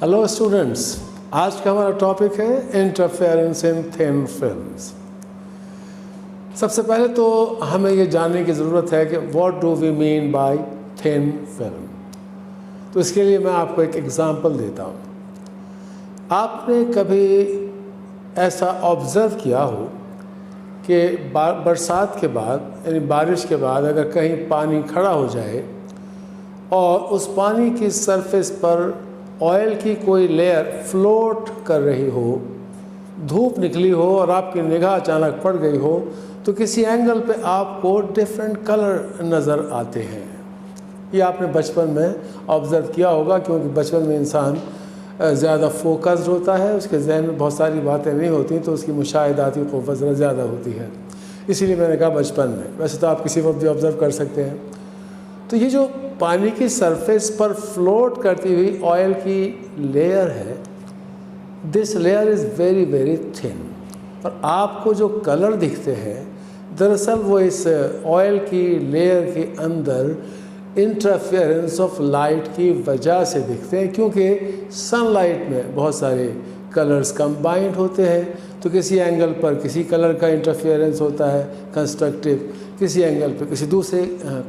Hello students, आज का हमारा टॉपिक है इंटरफेरेंस इन थिन फिल्म्स। सबसे पहले तो हमें ये जानने की ज़रूरत है कि what do we mean by thin film. तो इसके लिए मैं आपको एक एग्ज़ाम्पल देता हूँ। आपने कभी ऐसा ऑब्ज़र्व किया हो कि बरसात के बाद यानी बारिश के बाद अगर कहीं पानी खड़ा हो जाए और उस पानी की सरफेस पर ऑयल की कोई लेयर फ्लोट कर रही हो, धूप निकली हो और आपकी निगाह अचानक पड़ गई हो, तो किसी एंगल पे आपको डिफरेंट कलर नज़र आते हैं। ये आपने बचपन में ऑब्ज़र्व किया होगा, क्योंकि बचपन में इंसान ज़्यादा फोकस्ड होता है, उसके जहन में बहुत सारी बातें नहीं होती, तो उसकी मुशाहिदाती क़ुव्वत ज़रा ज़्यादा होती है। इसीलिए मैंने कहा बचपन में। वैसे तो आप किसी वक्त भी ऑब्ज़र्व कर सकते हैं। तो ये जो पानी की सरफेस पर फ्लोट करती हुई ऑयल की लेयर है, this layer is very very thin, और आपको जो कलर दिखते हैं दरअसल वो इस ऑयल की लेयर के अंदर इंटरफेरेंस ऑफ लाइट की वजह से दिखते हैं, क्योंकि सनलाइट में बहुत सारे कलर्स कंबाइंड होते हैं। तो किसी एंगल पर किसी कलर का इंटरफेरेंस होता है कंस्ट्रक्टिव, किसी एंगल पर किसी दूसरे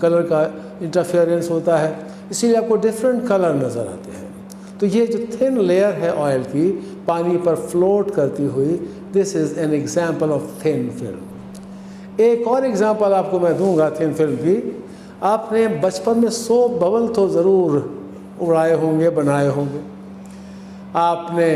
कलर का इंटरफेरेंस होता है, इसीलिए आपको डिफरेंट कलर नज़र आते हैं। तो ये जो थिन लेयर है ऑयल की पानी पर फ्लोट करती हुई, this is an example of thin film. एक और एग्जाम्पल आपको मैं दूंगा थिन फिल्म की। आपने बचपन में सोप बबल तो ज़रूर उड़ाए होंगे, बनाए होंगे। आपने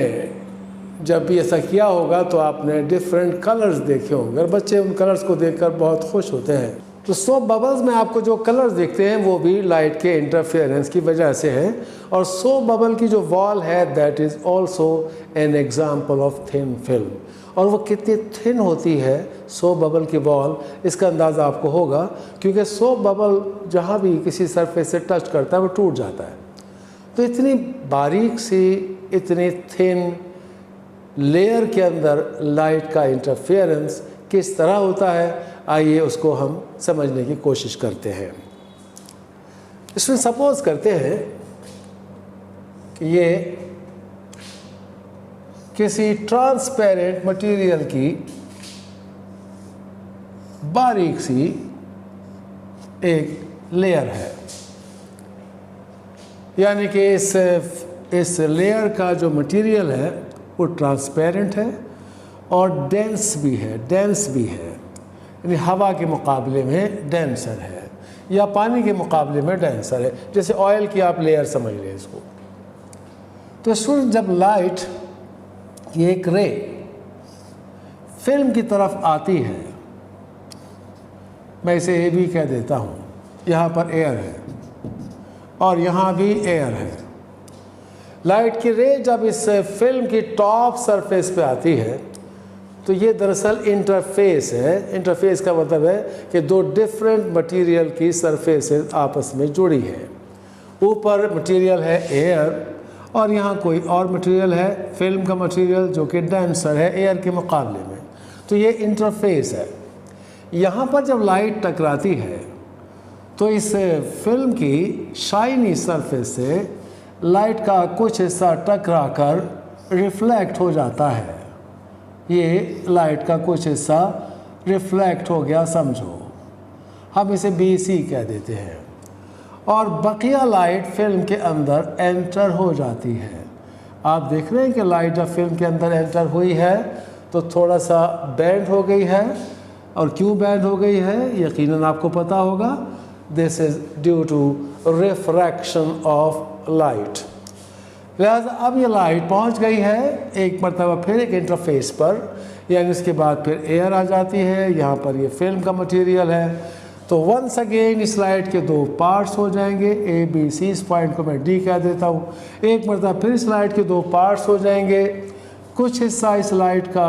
जब भी ऐसा किया होगा तो आपने डिफरेंट कलर्स देखे होंगे, और बच्चे उन कलर्स को देखकर बहुत खुश होते हैं। तो सोप बबल्स में आपको जो कलर्स दिखते हैं वो भी लाइट के इंटरफेरेंस की वजह से है, और सोप बबल की जो वॉल है that is also an example of thin film. और वो कितनी थिन होती है सोप बबल की वॉल, इसका अंदाज़ा आपको होगा, क्योंकि सोप बबल जहाँ भी किसी सरफेस से टच करता है वो टूट जाता है। तो इतनी बारीक सी, इतनी थिन लेयर के अंदर लाइट का इंटरफेरेंस किस तरह होता है, आइए उसको हम समझने की कोशिश करते हैं। इसमें सपोज करते हैं कि ये किसी ट्रांसपेरेंट मटेरियल की बारीक सी एक लेयर है, यानी कि इस लेयर का जो मटेरियल है वो ट्रांसपेरेंट है और डेंस भी है, यानी हवा के मुकाबले में डेंसर है या पानी के मुकाबले में डेंसर है। जैसे ऑयल की आप लेयर समझ लें इसको। तो स्टूडेंट, जब लाइट की एक रे फिल्म की तरफ आती है, मैं इसे ए भी कह देता हूँ, यहाँ पर एयर है और यहाँ भी एयर है। लाइट की रे जब इस फिल्म की टॉप सरफेस पे आती है तो ये दरअसल इंटरफेस है। इंटरफेस का मतलब है कि दो डिफरेंट मटेरियल की सरफेसेस आपस में जुड़ी हैं। ऊपर मटेरियल है एयर और यहाँ कोई और मटेरियल है, फिल्म का मटेरियल, जो कि डेंसर है एयर के मुकाबले में। तो ये इंटरफेस है। यहाँ पर जब लाइट टकराती है तो इस फिल्म की शाइनी सरफेस से लाइट का कुछ हिस्सा टकरा कर रिफ्लेक्ट हो जाता है। ये लाइट का कुछ हिस्सा रिफ्लेक्ट हो गया समझो, हम इसे BC कह देते हैं, और बकिया लाइट फिल्म के अंदर एंटर हो जाती है। आप देख रहे हैं कि लाइट जब फिल्म के अंदर एंटर हुई है तो थोड़ा सा बैंड हो गई है, और क्यों बैंड हो गई है यकीनन आपको पता होगा। This is due to refraction of light. लिहाजा अब ये लाइट पहुंच गई है एक मरतबा फिर एक इंटरफेस पर, यानी उसके बाद फिर एयर आ जाती है, यहाँ पर ये फिल्म का मटेरियल है। तो वंस अगेन इस लाइट के दो पार्ट्स हो जाएंगे, ABC। इस पॉइंट को मैं D कह देता हूँ। एक मरतबा फिर इस लाइट के दो पार्ट्स हो जाएंगे, कुछ हिस्सा इस लाइट का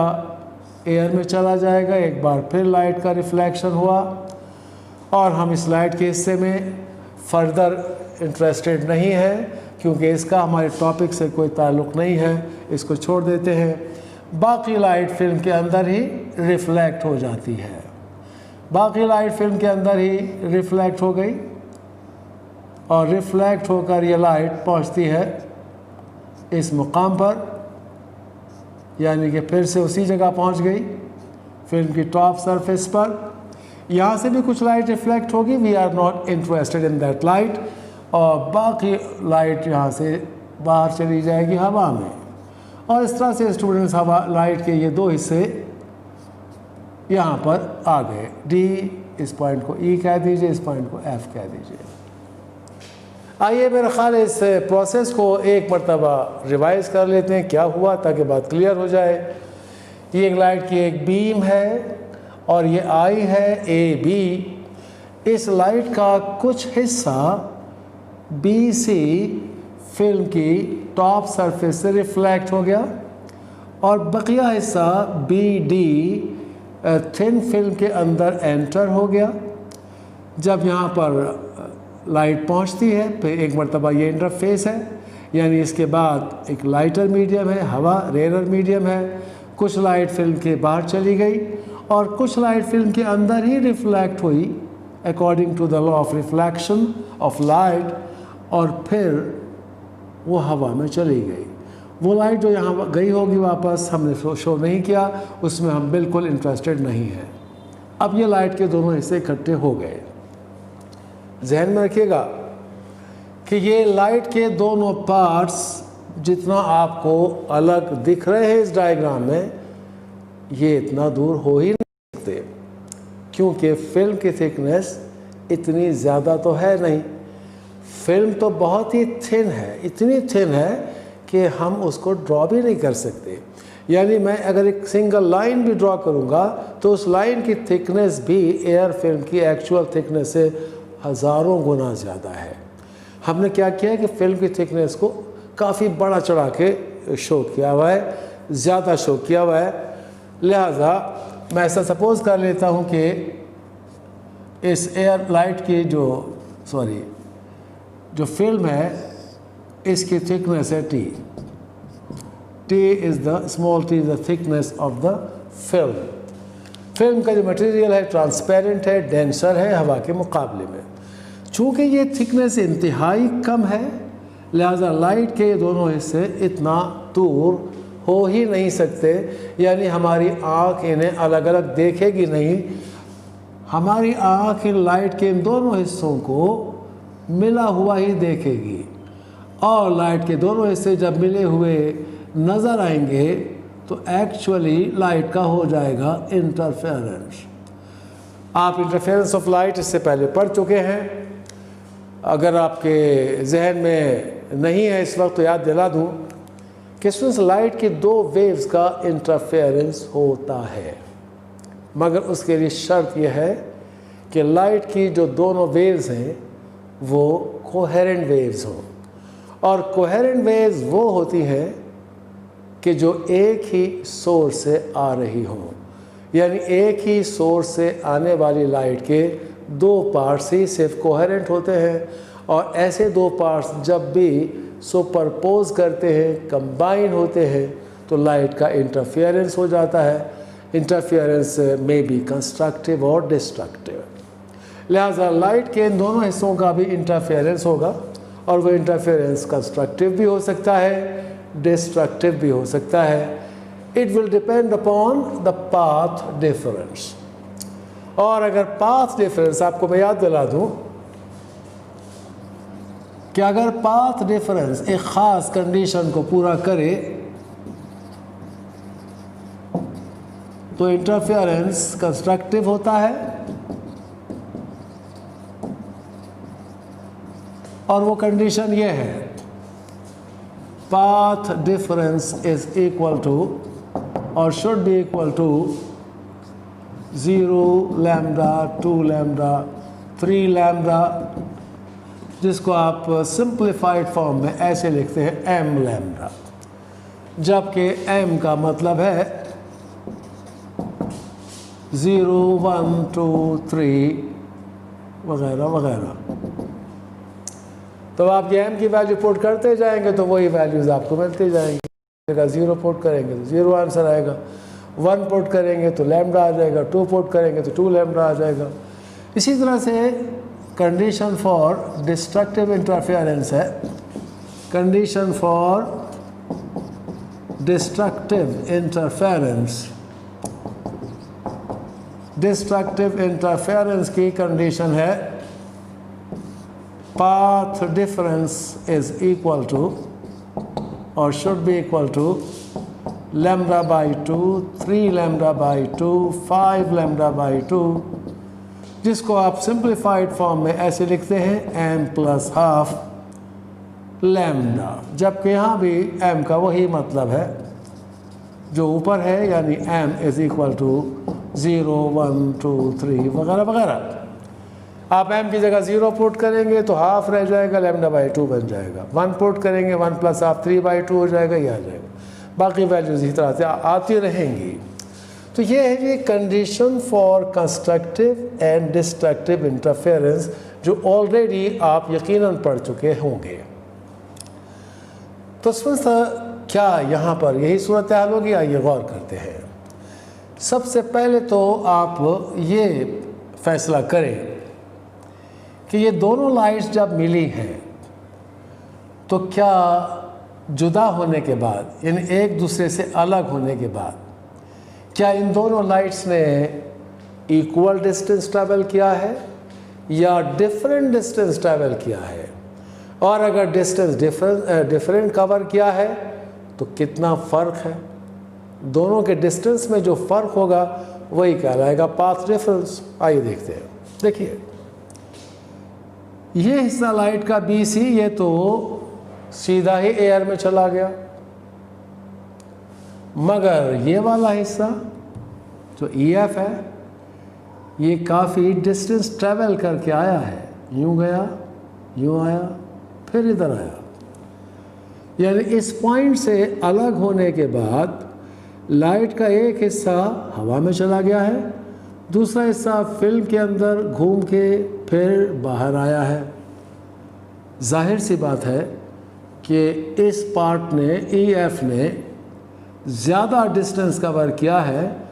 एयर में चला जाएगा, एक बार फिर लाइट का रिफ्लेक्शन हुआ, और हम इस लाइट के हिस्से में फर्दर इंटरेस्टेड नहीं है, क्योंकि इसका हमारे टॉपिक से कोई ताल्लुक़ नहीं है, इसको छोड़ देते हैं। बाकी लाइट फिल्म के अंदर ही रिफ्लेक्ट हो जाती है, बाकी लाइट फिल्म के अंदर ही रिफ्लेक्ट हो गई, और रिफ्लेक्ट होकर ये लाइट पहुंचती है इस मुकाम पर, यानी कि फिर से उसी जगह पहुंच गई फिल्म की टॉप सरफेस पर। यहाँ से भी कुछ लाइट रिफ्लेक्ट होगी, we are not interested in that light, और बाकी लाइट यहाँ से बाहर चली जाएगी हवा में। और इस तरह से स्टूडेंट्स हवा लाइट के ये दो हिस्से यहाँ पर आ गए। डी, इस पॉइंट को ई कह दीजिए, इस पॉइंट को एफ कह दीजिए। आइए मेरा ख्याल है इस प्रोसेस को एक मरतबा रिवाइज कर लेते हैं क्या हुआ, ताकि बात क्लियर हो जाए। ये एक लाइट की एक बीम है और ये आई है ए बी। इस लाइट का कुछ हिस्सा बी सी फिल्म की टॉप सरफेस से रिफ्लेक्ट हो गया और बकिया हिस्सा बी डी थिन फिल्म के अंदर एंटर हो गया। जब यहाँ पर लाइट पहुँचती है फिर एक मरतबा ये इंटरफेस है, यानी इसके बाद एक लाइटर मीडियम है, हवा रेयर मीडियम है। कुछ लाइट फिल्म के बाहर चली गई और कुछ लाइट फिल्म के अंदर ही रिफ्लेक्ट हुई according to the law of reflection of light, और फिर वो हवा में चली गई। वो लाइट जो यहाँ गई होगी वापस, हमने शो नहीं किया, उसमें हम बिल्कुल इंटरेस्टेड नहीं हैं। अब ये लाइट के दोनों हिस्से इकट्ठे हो गए। जहन में रखिएगा कि ये लाइट के दोनों पार्ट्स जितना आपको अलग दिख रहे हैं इस डायग्राम में, ये इतना दूर हो ही नहीं सकते, क्योंकि फिल्म की थिकनेस इतनी ज़्यादा तो है नहीं। फिल्म तो बहुत ही थिन है, इतनी थिन है कि हम उसको ड्रॉ भी नहीं कर सकते। यानी मैं अगर एक सिंगल लाइन भी ड्रॉ करूँगा तो उस लाइन की थिकनेस भी एयर फिल्म की एक्चुअल थिकनेस से हज़ारों गुना ज़्यादा है। हमने क्या किया है कि फिल्म की थिकनेस को काफ़ी बड़ा चढ़ा के शो किया हुआ है, ज़्यादा शो किया हुआ है। लिहाजा मैं ऐसा सपोज़ कर लेता हूँ कि इस एयर लाइट की जो फिल्म है इसकी थिकनेस है T. T is the small T is the thickness of the film. Film का जो मटेरियल है ट्रांसपेरेंट है, डेंसर है हवा के मुकाबले में। चूँकि ये थिकनेस इंतहाई कम है, लिहाजा लाइट के दोनों हिस्से इतना दूर हो ही नहीं सकते, यानी हमारी आँख इन्हें अलग अलग देखेगी नहीं। हमारी आँख इन लाइट के इन दोनों हिस्सों को मिला हुआ ही देखेगी, और लाइट के दोनों हिस्से जब मिले हुए नज़र आएंगे तो एक्चुअली लाइट का हो जाएगा इंटरफेरेंस। आप इंटरफेरेंस ऑफ लाइट इससे पहले पढ़ चुके हैं। अगर आपके जहन में नहीं है इस वक्त तो याद दिला दूं कि स्टूडेंट्स लाइट की दो वेव्स का इंटरफेरेंस होता है, मगर उसके लिए शर्त यह है कि लाइट की जो दोनों वेव्स हैं वो कोहेरेंट वेव्स हों। और कोहेरेंट वेव्स वो होती हैं कि जो एक ही सोर्स से आ रही हों, यानी एक ही सोर्स से आने वाली लाइट के दो पार्ट्स ही सिर्फ कोहेरेंट होते हैं, और ऐसे दो पार्ट्स जब भी सुपरपोज करते हैं, कंबाइन होते हैं, तो लाइट का इंटरफेरेंस हो जाता है। इंटरफेरेंस में बी कंस्ट्रक्टिव और डिस्ट्रक्टिव। लिहाजा लाइट के इन दोनों हिस्सों का भी इंटरफेरेंस होगा, और वो इंटरफेरेंस कंस्ट्रक्टिव भी हो सकता है, डिस्ट्रक्टिव भी हो सकता है। It will depend upon the path difference. और अगर पाथ डिफरेंस आपको मैं याद दिला दूं कि अगर पाथ डिफरेंस एक ख़ास कंडीशन को पूरा करे तो इंटरफेरेंस कंस्ट्रक्टिव होता है, और वो कंडीशन ये है, path difference is equal to और should be equal to 0 lambda 2 lambda 3 lambda, जिसको आप सिंप्लीफाइड फॉर्म में ऐसे लिखते हैं m लैम्डा, जबकि m का मतलब है 0 1 2 3 वगैरह वगैरह। तो आप ये m की वैल्यू पुट करते जाएंगे तो वही वैल्यूज़ आपको मिलती जाएंगी। 0 पुट करेंगे तो 0 आंसर आएगा, 1 पुट करेंगे तो लैम्डा आ जाएगा, 2 पुट करेंगे तो 2 लैम्डा आ जाएगा। इसी तरह से कंडीशन फॉर डिस्ट्रक्टिव इंटरफेरेंस है, कंडीशन फॉर डिस्ट्रक्टिव इंटरफेरेंस की कंडीशन है path difference is equal to और should be equal to lambda by 2, 3 lambda by 2, 5 lambda by 2, जिसको आप सिंप्लीफाइड फॉर्म में ऐसे लिखते हैं m प्लस हाफ लैम्डा, जबकि यहाँ भी m का वही मतलब है जो ऊपर है, यानी m इज इक्वल टू 0, 1, 2, 3 वगैरह वगैरह। आप m की जगह 0 पुट करेंगे तो हाफ रह जाएगा, लैम्डा बाई 2 बन जाएगा। 1 पुट करेंगे 1 प्लस हाफ 3 बाई 2 हो जाएगा, ये आ जाएगा। बाकी वैल्यूज इसी तरह से आती रहेंगी। तो ये है ये condition for constructive and destructive interference, जो ऑलरेडी आप यकीनन पढ़ चुके होंगे। तो क्या यहाँ पर यही सूरत हाल होगी? आइए गौर करते हैं। सबसे पहले तो आप ये फैसला करें कि ये दोनों लाइट्स जब मिली हैं तो क्या जुदा होने के बाद, यानी एक दूसरे से अलग होने के बाद, क्या इन दोनों लाइट्स ने इक्वल डिस्टेंस ट्रैवल किया है या डिफरेंट डिस्टेंस ट्रैवल किया है? और अगर डिस्टेंस डिफरेंट कवर किया है तो कितना फ़र्क है? दोनों के डिस्टेंस में जो फ़र्क होगा वही कहलाएगा पाथ डिफरेंस। आइए देखते हैं। देखिए, ये हिस्सा लाइट का BC, ये तो सीधा ही एयर में चला गया, मगर ये वाला हिस्सा जो EF है ये काफ़ी डिस्टेंस ट्रैवल करके आया है। यूँ गया, यूँ आया, फिर इधर आया। यानी इस पॉइंट से अलग होने के बाद लाइट का एक हिस्सा हवा में चला गया है, दूसरा हिस्सा फिल्म के अंदर घूम के फिर बाहर आया है। जाहिर सी बात है कि इस पार्ट ने, EF ने ज़्यादा डिस्टेंस कवर किया है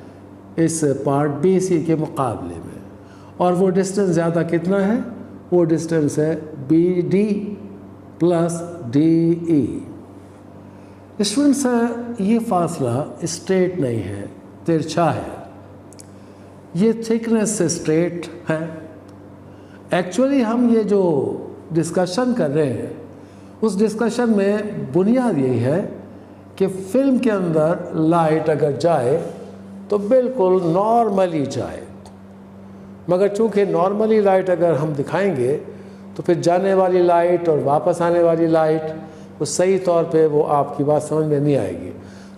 इस पार्ट BC के मुकाबले में, और वो डिस्टेंस ज़्यादा कितना है? वो डिस्टेंस है BD प्लस DE। स्टूडेंट्स, ये फासला स्ट्रेट नहीं है, तिरछा है। ये थिकनेस से स्ट्रेट है। एक्चुअली हम ये जो डिस्कशन कर रहे हैं उस डिस्कशन में बुनियाद यही है कि फिल्म के अंदर लाइट अगर जाए तो बिल्कुल नॉर्मली जाए, मगर चूंकि नॉर्मली लाइट अगर हम दिखाएंगे तो फिर जाने वाली लाइट और वापस आने वाली लाइट वो सही तौर पे वो आपकी बात समझ में नहीं आएगी।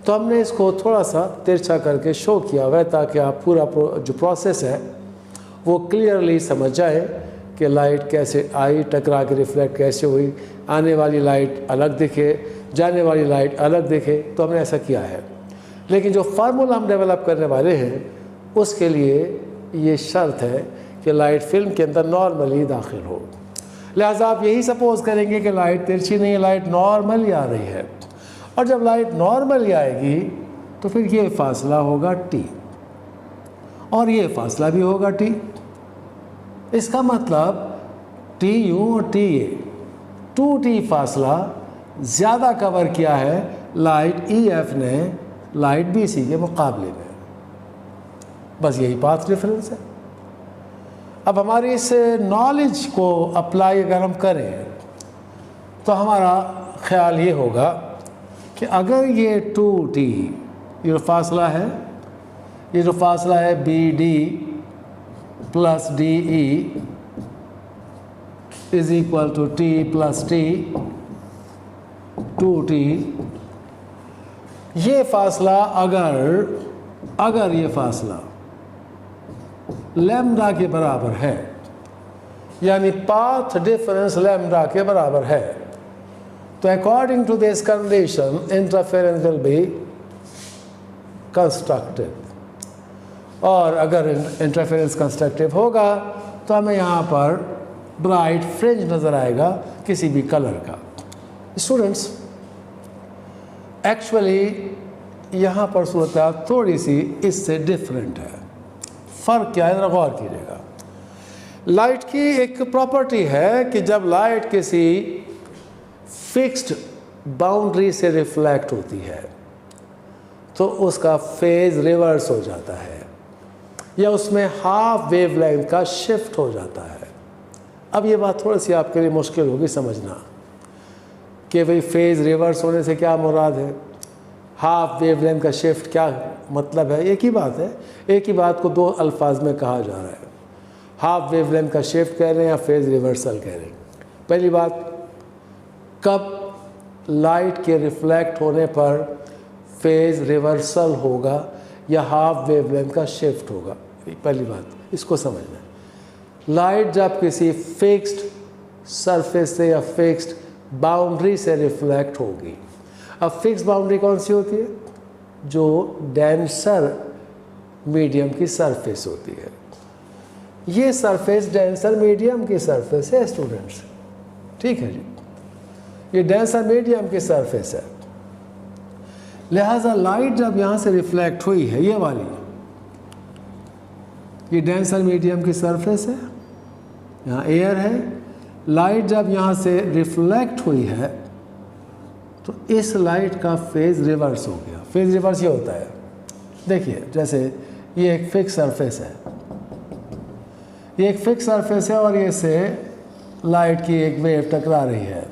तो हमने इसको थोड़ा सा तिरछा करके शो किया हुआ है ताकि आप पूरा जो प्रोसेस है वो क्लियरली समझ जाए कि लाइट कैसे आई, टकरा के रिफ्लेक्ट कैसे हुई, आने वाली लाइट अलग दिखे, जाने वाली लाइट अलग दिखे। तो हमने ऐसा किया है, लेकिन जो फार्मूला हम डेवलप करने वाले हैं उसके लिए ये शर्त है कि लाइट फिल्म के अंदर नॉर्मली दाखिल हो। लिहाजा आप यही सपोज करेंगे कि लाइट तिरछी नहीं है, लाइट नॉर्मली आ रही है, और जब लाइट नॉर्मली आएगी तो फिर ये फासला होगा T और ये फासला भी होगा T। इसका मतलब TU और TA 2T फासला ज़्यादा कवर किया है लाइट EF ने लाइट BC के मुकाबले में। बस यही पाथ डिफरेंस है। अब हमारी इस नॉलेज को अप्लाई अगर हम करें तो हमारा ख्याल ये होगा कि अगर ये 2T ये जो फासला है, ये जो फासला है BD plus DE is equal to T plus T 2T, ये फासला अगर ये फासला लैम्डा के बराबर है, यानी पाथ डिफरेंस लैम्डा के बराबर है, तो according to this condition interference will be constructive. और अगर इंटरफेरेंस कंस्ट्रक्टिव होगा तो हमें यहाँ पर ब्राइट फ्रिंज नज़र आएगा किसी भी कलर का। स्टूडेंट्स, एक्चुअली यहाँ पर सूरत थोड़ी सी इससे डिफरेंट है। फ़र्क क्या है, ज़रा गौर कीजिएगा। लाइट की एक प्रॉपर्टी है कि जब लाइट किसी फिक्स्ड बाउंड्री से रिफ्लेक्ट होती है, तो उसका फेज रिवर्स हो जाता है या उसमें हाफ वेवलेंथ का शिफ्ट हो जाता है। अब ये बात थोड़ी सी आपके लिए मुश्किल होगी समझना कि भाई फेज रिवर्स होने से क्या मुराद है, हाफ वेवलेंथ का शिफ्ट क्या मतलब है। एक ही बात है, एक ही बात को दो अल्फाज में कहा जा रहा है। हाफ वेवलेंथ का शिफ्ट कह रहे हैं या फेज रिवर्सल कह रहे हैं। पहली बात, कब लाइट के रिफ्लेक्ट होने पर फेज रिवर्सल होगा या हाफ वेवलेंथ का शिफ्ट होगा, पहली बात इसको समझना है। लाइट जब किसी फिक्स्ड सरफेस से या फिक्स्ड बाउंड्री से रिफ्लेक्ट होगी। अब फिक्स बाउंड्री कौन सी होती है? जो डेंसर मीडियम की सरफेस होती है। ये सरफेस डेंसर मीडियम की सरफेस है स्टूडेंट्स, ठीक है जी, ये डेंसर मीडियम की सरफेस है। लिहाजा लाइट जब यहाँ से रिफ्लेक्ट हुई है, ये वाली, ये डेंसर मीडियम की सरफेस है, यहाँ एयर है। लाइट जब यहाँ से रिफ्लेक्ट हुई है तो इस लाइट का फेज रिवर्स हो गया। फेज रिवर्स ये होता है, देखिए जैसे ये एक फिक्स सरफेस है, ये एक फिक्स सरफेस है और ये से लाइट की एक वेव टकरा रही है।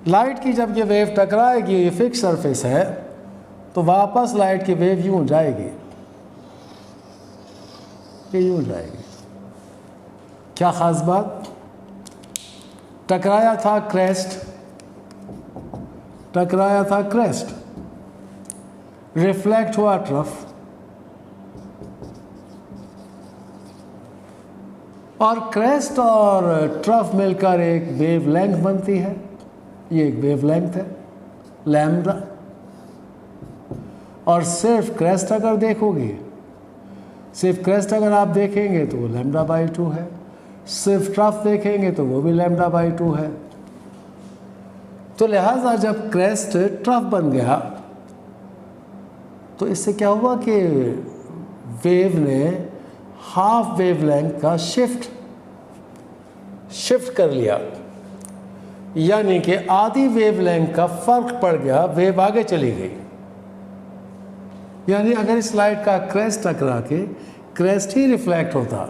लाइट की जब ये वेव टकराएगी, ये फिक्स सरफेस है, तो वापस लाइट की वेव यूं जाएगी, ये यूं जाएगी। क्या खास बात? टकराया था क्रेस्ट, टकराया था क्रेस्ट, रिफ्लेक्ट हुआ ट्रफ, और क्रेस्ट और ट्रफ मिलकर एक वेवलेंथ बनती है। ये एक वेवलेंथ है लैम्ब्डा, और सिर्फ क्रेस्ट अगर देखोगे, सिर्फ क्रेस्ट अगर आप देखेंगे तो वो लैम्ब्डा बाई 2 है, सिर्फ ट्रफ देखेंगे तो वो भी लैम्ब्डा बाई 2 है। तो लिहाजा जब क्रेस्ट ट्रफ बन गया तो इससे क्या हुआ कि वेव ने हाफ वेवलेंथ का शिफ्ट कर लिया, यानी कि आधी वेवलेंथ का फर्क पड़ गया, वेव आगे चली गई। यानी अगर इस लाइट का क्रेस्ट टकरा के क्रेस्ट ही रिफ्लेक्ट होता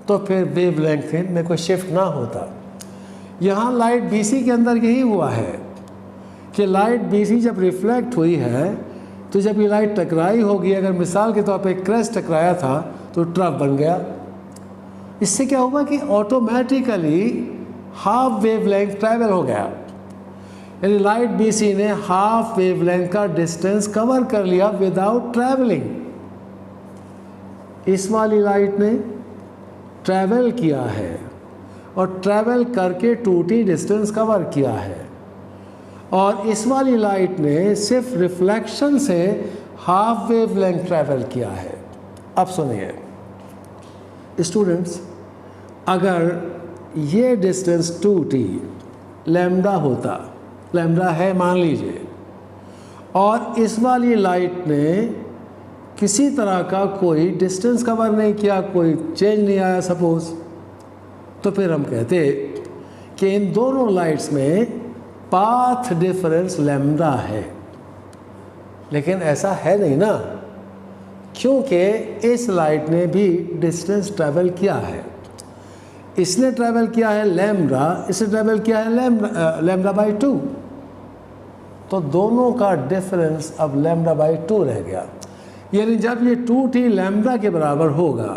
तो फिर वेवलेंथ में कोई शिफ्ट ना होता। यहाँ लाइट बीसी के अंदर यही हुआ है कि लाइट बीसी जब रिफ्लेक्ट हुई है तो जब ये लाइट टकराई होगी, अगर मिसाल के तौर पे क्रेस्ट टकराया था तो ट्रफ बन गया। इससे क्या हुआ कि ऑटोमेटिकली हाफ वेवलेंथ ट्रैवल हो गया, यानी लाइट बीसी ने हाफ वेवलेंथ का डिस्टेंस कवर कर लिया विदाउट ट्रैवलिंग। इस वाली लाइट ने ट्रैवल किया है और ट्रैवल करके 2t डिस्टेंस कवर किया है, और इस वाली लाइट ने सिर्फ रिफ्लेक्शन से हाफ वेवलेंथ ट्रैवल किया है। अब सुनिए स्टूडेंट्स, अगर ये डिस्टेंस 2t लैम्ब्डा होता, लैम्ब्डा है मान लीजिए, और इस वाली लाइट ने किसी तरह का कोई डिस्टेंस कवर नहीं किया, कोई चेंज नहीं आया सपोज, तो फिर हम कहते कि इन दोनों लाइट्स में पाथ डिफरेंस लैम्ब्डा है। लेकिन ऐसा है नहीं ना, क्योंकि इस लाइट ने भी डिस्टेंस ट्रैवल किया है। इसने ट्रैवल किया है लैम्ब्डा, इसने ट्रैवल किया है लैम्ब्डा बाई 2, तो दोनों का डिफरेंस अब लैम्ब्डा बाई 2 रह गया। यानी जब ये 2t लैम्ब्डा के बराबर होगा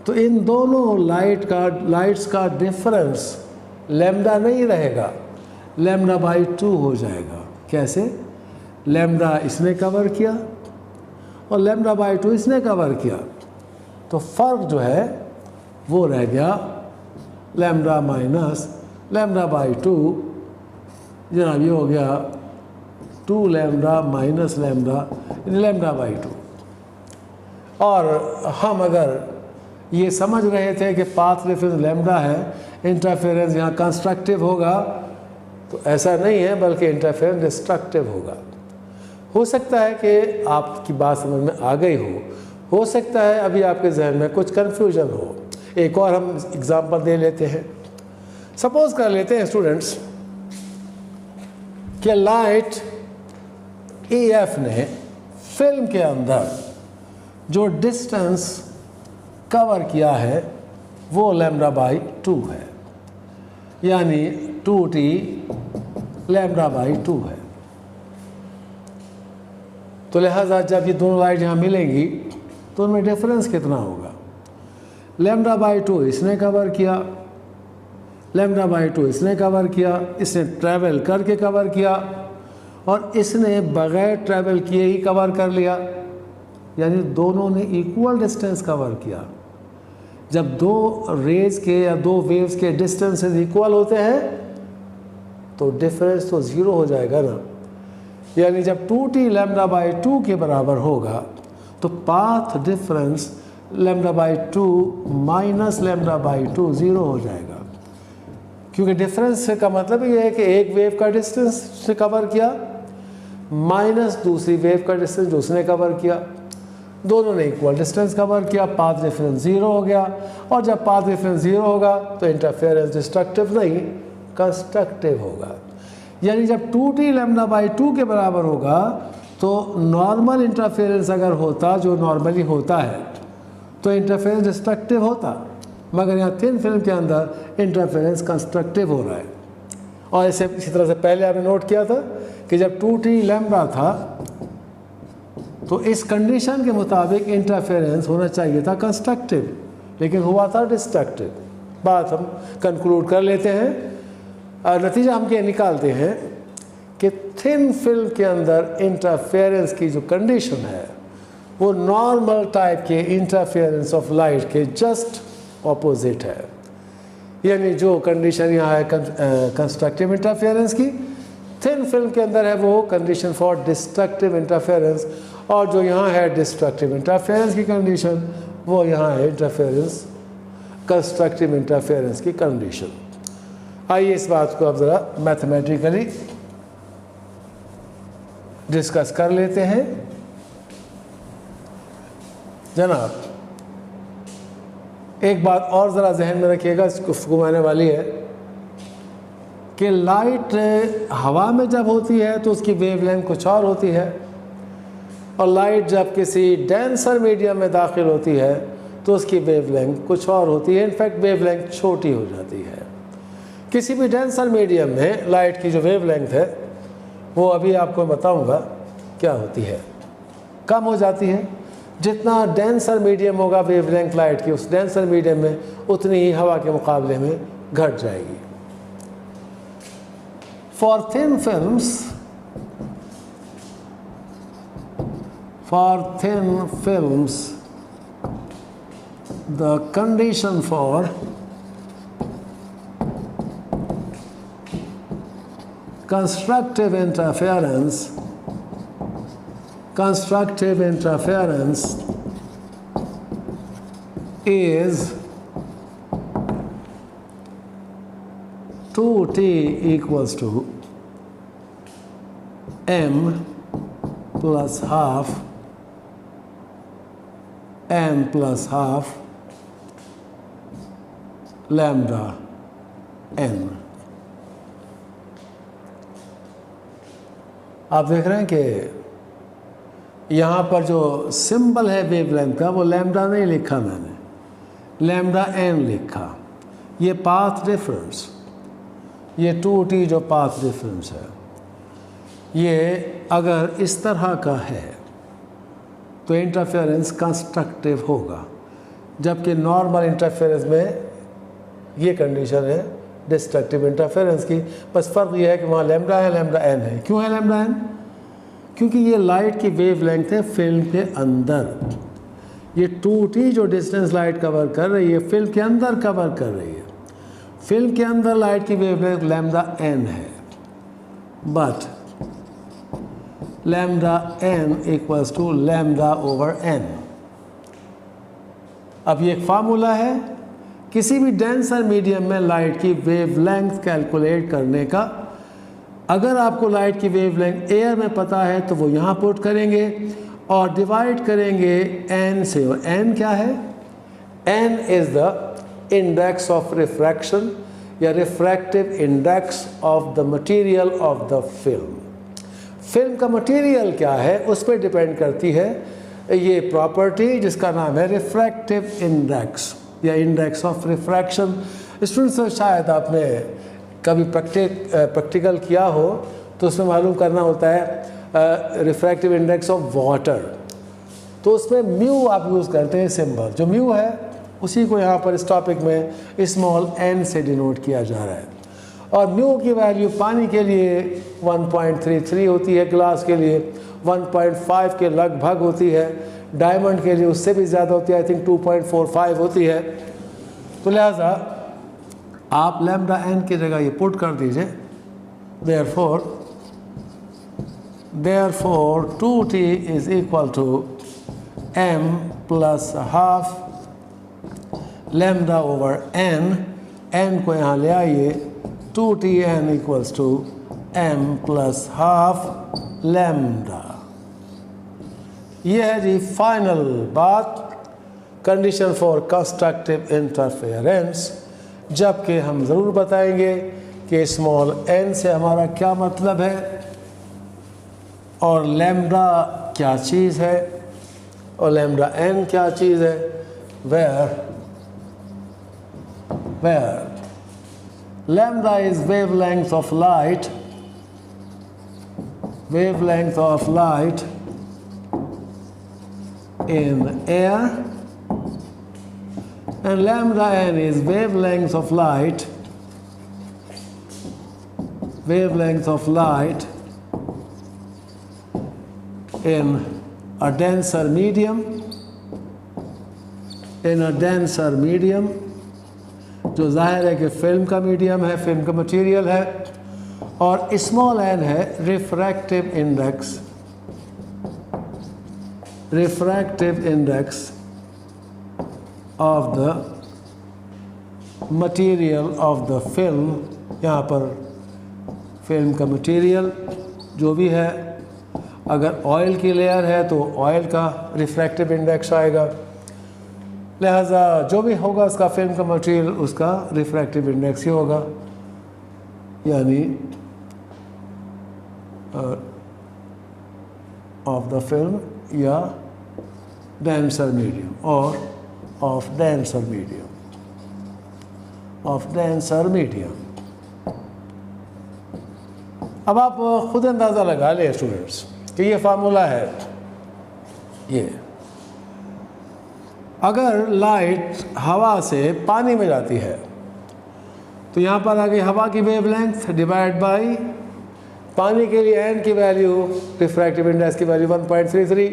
तो इन दोनों लाइट्स का डिफरेंस लैम्ब्डा नहीं रहेगा, लैम्ब्डा बाई 2 हो जाएगा। कैसे? लैम्ब्डा इसने कवर किया और लैम्ब्डा बाई 2 इसने कवर किया, तो फ़र्क जो है वो रह गया लैम्ब्डा माइनस लैम्ब्डा बाई 2। जनाब ये हो गया 2 lambda minus lambda lambda by 2। और हम अगर ये समझ रहे थे कि पाथ डिफरेंस लैम्ब्डा है, इंटरफेरेंस यहाँ कंस्ट्रक्टिव होगा, तो ऐसा नहीं है, बल्कि इंटरफेरेंस डिस्ट्रक्टिव होगा। हो सकता है कि आपकी बात समझ में आ गई हो सकता है अभी आपके जहन में कुछ कन्फ्यूजन हो। एक और हम एग्जांपल दे लेते हैं। सपोज कर लेते हैं स्टूडेंट्स कि लाइट EF ने फिल्म के अंदर जो डिस्टेंस कवर किया है वो λ/2 है, यानी 2t λ/2 है। तो लिहाजा जब ये दोनों लाइट यहाँ मिलेंगी तो उनमें डिफरेंस कितना होगा? λ/2 इसने कवर किया, λ/2 इसने कवर किया, इसने ट्रैवल करके कवर किया और इसने बग़ैर ट्रैवल किए ही कवर कर लिया, यानी दोनों ने इक्वल डिस्टेंस कवर किया। जब दो रेज के या दो वेव्स के डिस्टेंसेस इक्वल होते हैं तो डिफरेंस तो ज़ीरो हो जाएगा ना, यानी जब 2t λ/2 के बराबर होगा तो पाथ डिफरेंस λ/2 माइनस λ/2 ज़ीरो हो जाएगा, क्योंकि डिफरेंस का मतलब ये है कि एक वेव का डिस्टेंस से कवर किया माइनस दूसरी वेव का डिस्टेंस जो उसने कवर किया, दोनों ने इक्वल डिस्टेंस कवर किया, पाथ डिफरेंस ज़ीरो हो गया। और जब पाथ डिफरेंस ज़ीरो होगा तो इंटरफेरेंस डिस्ट्रक्टिव नहीं कंस्ट्रक्टिव होगा, यानी जब 2t λ/2 के बराबर होगा तो नॉर्मल इंटरफेरेंस अगर होता जो नॉर्मली होता है तो इंटरफेरेंस डिस्ट्रक्टिव होता, मगर यहाँ थिन फिल्म के अंदर इंटरफेरेंस कंस्ट्रक्टिव हो रहा है। और इसी तरह से पहले आपने नोट किया था कि जब 2t λ था तो इस कंडीशन के मुताबिक इंटरफेरेंस होना चाहिए था कंस्ट्रक्टिव, लेकिन हुआ था डिस्ट्रक्टिव। बात हम कंक्लूड कर लेते हैं और नतीजा हम ये निकालते हैं कि थिन फिल्म के अंदर इंटरफेरेंस की जो कंडीशन है वो नॉर्मल टाइप के इंटरफेरेंस ऑफ लाइट के जस्ट ऑपोजिट है, यानी जो कंडीशन यहाँ है कंस्ट्रक्टिव इंटरफेरेंस की, थिन फिल्म के अंदर है वो कंडीशन फॉर डिस्ट्रक्टिव इंटरफेरेंस, और जो यहाँ है डिस्ट्रक्टिव इंटरफेरेंस की कंडीशन वो यहाँ है इंटरफेरेंस कंस्ट्रक्टिव इंटरफेरेंस की कंडीशन। आइए इस बात को अब ज़रा मैथमेटिकली डिस्कस कर लेते हैं। जनाब एक बात और ज़रा जहन में रखिएगा, इसको घुमाने वाली है कि लाइट हवा में जब होती है तो उसकी वेवलेंथ कुछ और होती है, और लाइट जब किसी डेंसर मीडियम में दाखिल होती है तो उसकी वेवलेंथ कुछ और होती है, इनफैक्ट वेवलेंथ छोटी हो जाती है। किसी भी डेंसर मीडियम में लाइट की जो वेवलेंथ है वो अभी आपको बताऊंगा क्या होती है, कम हो जाती है। जितना डेंसर मीडियम होगा वेवलेंथ लाइट की उस डेंसर मीडियम में उतनी ही हवा के मुकाबले में घट जाएगी। For thin films the condition for constructive interference is 2t equals to m plus half m plus half lambda n। आप देख रहे हैं कि यहाँ पर जो सिंबल है वेवलेंथ का वो लैम्डा नहीं लिखा मैंने, लैम्डा n लिखा। ये पाथ डिफरेंस, ये 2t जो पाथ डिफरेंस है, ये अगर इस तरह का है तो इंटरफेरेंस कंस्ट्रक्टिव होगा, जबकि नॉर्मल इंटरफेरेंस में ये कंडीशन है डिस्ट्रक्टिव इंटरफेरेंस की। बस फ़र्क ये है कि वहाँ लैम्डा है, लैम्डा n है। क्यों है लैम्डा n? क्योंकि ये लाइट की वेवलेंथ है फिल्म के अंदर। ये 2t जो डिस्टेंस लाइट कवर कर रही है फिल्म के अंदर कवर कर रही है, फिल्म के अंदर लाइट की वेवलेंथ लैम्डा n है, but lambda n equals to lambda over n। अब ये एक फार्मूला है किसी भी डेंसर मीडियम में लाइट की वेवलेंथ कैलकुलेट करने का। अगर आपको लाइट की वेवलेंथ एयर में पता है तो वो यहाँ पुट करेंगे और डिवाइड करेंगे n से, और n क्या है? n is the index of refraction या refractive index of the material of the film. Film का मटेरियल क्या है उस पर डिपेंड करती है ये प्रॉपर्टी जिसका नाम है रिफ्रैक्टिव इंडेक्स या इंडेक्स ऑफ रिफ्रैक्शन। स्टूडेंट्स, शायद आपने कभी प्रैक्टिकल किया हो तो उसमें मालूम करना होता है रिफ्रैक्टिव इंडेक्स ऑफ वाटर, तो उसमें म्यू आप यूज़ करते हैं सिंबल। जो म्यू है उसी को यहाँ पर इस टॉपिक में स्मॉल n से डिनोट किया जा रहा है। और म्यू की वैल्यू पानी के लिए 1.33 होती है, ग्लास के लिए 1.5 के लगभग होती है, डायमंड के लिए उससे भी ज़्यादा होती है, आई थिंक 2.45 होती है। तो लिहाजा आप लैम्डा n की जगह ये पुट कर दीजिए, therefore 2t is equal to m plus half lambda over n को यहाँ ले आइए, 2tn equals to m plus half lambda। यह है जी फाइनल बात, कंडीशन फॉर कंस्ट्रक्टिव इंटरफेरेंस। जबकि हम ज़रूर बताएंगे कि स्मॉल n से हमारा क्या मतलब है और लैम्डा क्या चीज़ है और लैम्डा n क्या चीज़ है। Where lambda is wavelength of light in air, and lambda n is wavelength of light in a denser medium, जो जाहिर है कि फिल्म का मीडियम है, फिल्म का मटेरियल है, और स्मॉल n है refractive index of the material of the film. यहाँ पर फिल्म का मटेरियल जो भी है, अगर ऑयल की लेयर है तो ऑयल का रिफ्रैक्टिव इंडेक्स आएगा, लिहाजा जो भी होगा उसका फिल्म का मटेरियल उसका रिफ्रैक्टिव इंडेक्स ही होगा, यानी ऑफ द फिल्म या डेंसर मीडियम और ऑफ डेंसर मीडियम। अब आप खुद अंदाज़ा लगा लें स्टूडेंट्स कि ये फार्मूला है। ये अगर लाइट हवा से पानी में जाती है तो यहाँ पर आ गई हवा की वेवलेंथ डिवाइड बाई पानी के लिए n की वैल्यू, रिफ्रैक्टिव इंडेक्स की वैल्यू 1.33,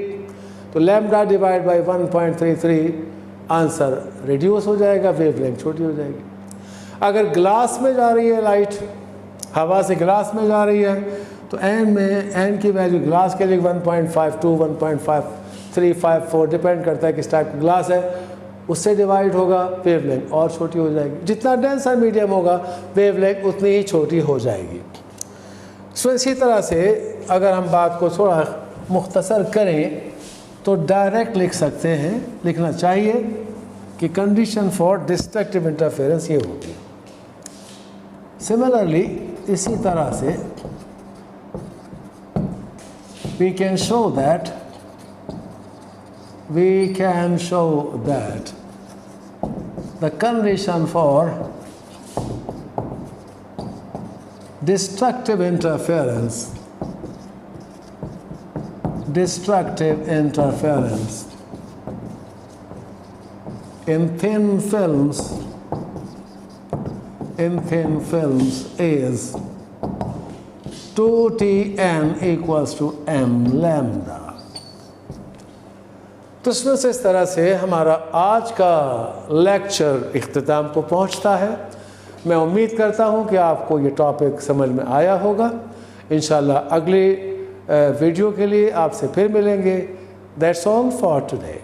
तो lambda divide by 1.33, answer reduce हो जाएगा, वेवलेंथ छोटी हो जाएगी। अगर ग्लास में जा रही है लाइट, हवा से ग्लास में जा रही है, तो n की वैल्यू ग्लास के लिए 1.52, 1.5354 डिपेंड करता है किस टाइप का ग्लास है, उससे डिवाइड होगा, वेवलेंथ और छोटी हो जाएगी। जितना डेंसर मीडियम होगा वेवलेंथ उतनी ही छोटी हो जाएगी। सो इसी तरह से अगर हम बात को थोड़ा मुख्तसर करें तो डायरेक्ट लिख सकते हैं, लिखना चाहिए कि कंडीशन फॉर डिस्ट्रक्टिव इंटरफेरेंस ये होगी। सिमिलरली इसी तरह से we can show that the condition for destructive interference in thin films is 2Tn equals to m lambda। तो इसमें से इस तरह से हमारा आज का लेक्चर इख्तिताम को पहुंचता है। मैं उम्मीद करता हूं कि आपको ये टॉपिक समझ में आया होगा। इंशाल्लाह अगले वीडियो के लिए आपसे फिर मिलेंगे। That's all for today.